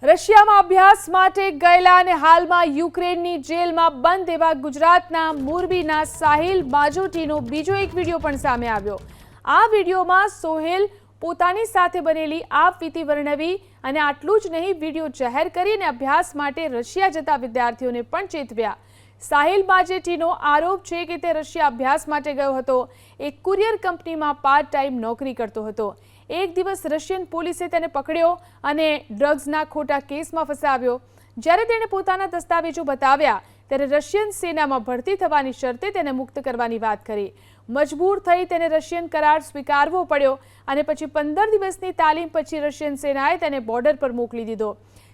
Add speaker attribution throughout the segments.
Speaker 1: રશિયામાં અભ્યાસ માટે ગયેલા અને હાલમાં યુક્રેનની જેલમાં બંધ એવા ગુજરાતના મોરબીના સાહિલ બાજોટીનો બીજો એક વિડીયો પણ સામે આવ્યો। આ વિડીયોમાં સોહેલ પોતાની સાથે બનેલી આપવીતી વર્ણવી અને આટલું જ નહીં, વિડીયો જાહેર કરીને અભ્યાસ માટે રશિયા જતા વિદ્યાર્થીઓને પણ ચેતવ્યા। સાહિલ બાજેટીનો આરોપ છે કે તે રશિયા અભ્યાસ માટે ગયો હતો। એક કુરિયર કંપનીમાં પાર્ટ ટાઈમ નોકરી કરતો હતો। એક દિવસ રશિયન પોલીસે તેને પકડ્યો અને ડ્રગ્સના ખોટા કેસમાં ફસાવ્યો। જ્યારે તેણે પોતાના દસ્તાવેજો બતાવ્યા ત્યારે રશિયન સેનામાં ભરતી થવાની શરતે તેને મુક્ત કરવાની વાત કરી। મજબૂર થઈ તેને રશિયન કરાર સ્વીકારવો પડ્યો અને પછી 15 દિવસની તાલીમ પછી રશિયન સેનાએ તેને બોર્ડર પર મોકલી દીધો।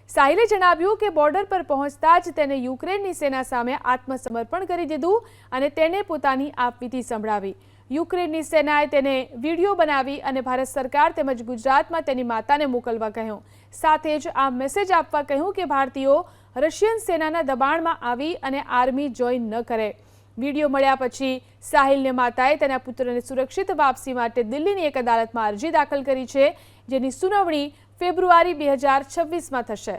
Speaker 1: સાહિલે જણાવ્યું કે બોર્ડર પર પહોંચતા જ તેને યુક્રેનની સેના સામે આત્મસમર્પણ કરી દીધું અને તેને પોતાની આપવીતી સંભળાવી। યુક્રેનની સેનાએ તેને વિડીયો બનાવી અને ભારત સરકાર તેમજ ગુજરાતમાં તેની માતાને મોકલવા કહ્યું। સાથે જ આ મેસેજ આપવા કહ્યું કે ભારતીયો રશિયન સેનાના દબાણમાં આવી અને આર્મી જોઈન ન કરે। વિડીયો મળ્યા પછી સાહિલની માતાએ તેના પુત્રને સુરક્ષિત વાપસી માટે દિલ્હીની એક અદાલતમાં અરજી દાખલ કરી છે, જેની સુનાવણી ફેબ્રુઆરી 2026 में थशे।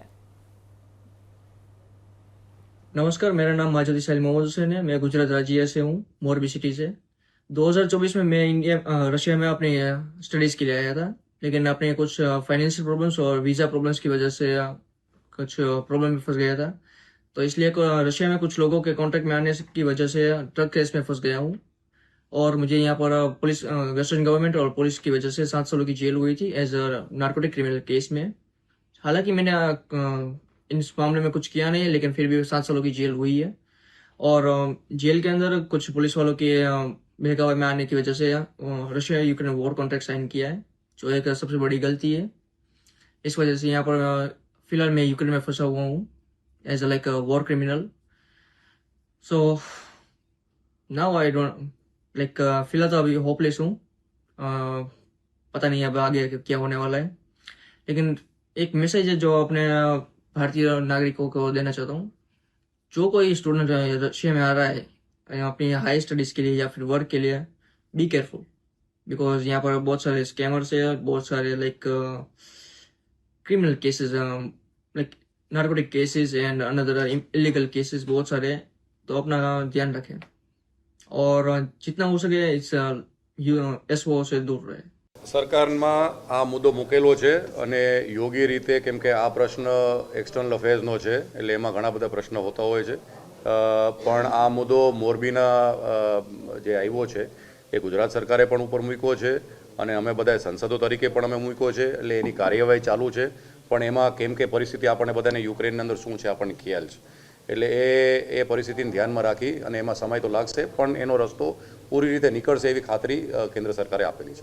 Speaker 2: नमस्कार, मेरा नाम माजदी साहिल मोहम्मद हुसैन है। मैं गुजरात राज्य से हूँ, मोरबी सिटी से। 2024 में मैं रशिया में अपने स्टडीज़ के लिए आया था, लेकिन अपने कुछ फाइनेंशियल प्रॉब्लम्स और वीज़ा प्रॉब्लम्स की वजह से कुछ प्रॉब्लम में फंस गया था। तो इसलिए रशिया में कुछ लोगों के कॉन्टेक्ट में आने की वजह से ड्रग केस में फंस गया हूँ और मुझे यहाँ पर पुलिस, वेस्टर्न गवर्नमेंट और पुलिस की वजह से 7 सालों की जेल हुई थी as a narcotic criminal case में। हालांकि मैंने इस मामले में कुछ किया नहीं, लेकिन फिर भी 7 सालों की जेल हुई है। और जेल के अंदर कुछ पुलिस वालों के बहकावे में आने की वजह से Russia Ukraine war contract sign किया है, जो एक सबसे बड़ी गलती है। इस वजह से यहाँ पर फिलहाल मैं यूक्रेन में फंसा हुआ हूँ as a like war criminal. So now I don't like फिलहाल तो अभी होपलेस हूँ। पता नहीं अब आगे क्या होने वाला है, लेकिन एक मैसेज है जो अपने भारतीय नागरिकों को देना चाहता हूँ। जो कोई स्टूडेंट रशिया में आ रहा है अपनी हाई स्टडीज़ के लिए या फिर वर्क के लिए, बी केयरफुल, बिकॉज यहाँ पर बहुत सारे स्कैमर्स है, बहुत सारे like criminal cases, like narcotic cases and another illegal cases बहुत सारे हैं। तो अपना ध्यान रखें और जितना हो सके इस एसओ से दूर रहे।
Speaker 3: સરકારમાં આ મુદ્દો મૂકેલો છે અને યોગ્ય રીતે, કેમ કે આ પ્રશ્ન એક્સટર્નલ અફેર્સનો છે, એટલે એમાં ઘણા બધા પ્રશ્નો હોતા હોય છે, પણ આ મુદ્દો મોરબીના જે આવ્યો છે એ ગુજરાત સરકારે પણ ઉપર મૂક્યો છે અને અમે બધા સંસદો તરીકે પણ અમે મૂક્યો છે, એટલે એની કાર્યવાહી ચાલુ છે। પણ એમાં કેમ કે પરિસ્થિતિ આપણને બધાને યુક્રેનની અંદર શું છે આપણને ખ્યાલ છે, એટલે એ પરિસ્થિતિને ધ્યાનમાં રાખી અને એમાં સમય તો લાગશે, પણ એનો રસ્તો પૂરી રીતે નીકળશે એવી ખાતરી કેન્દ્ર સરકારે આપેલી છે।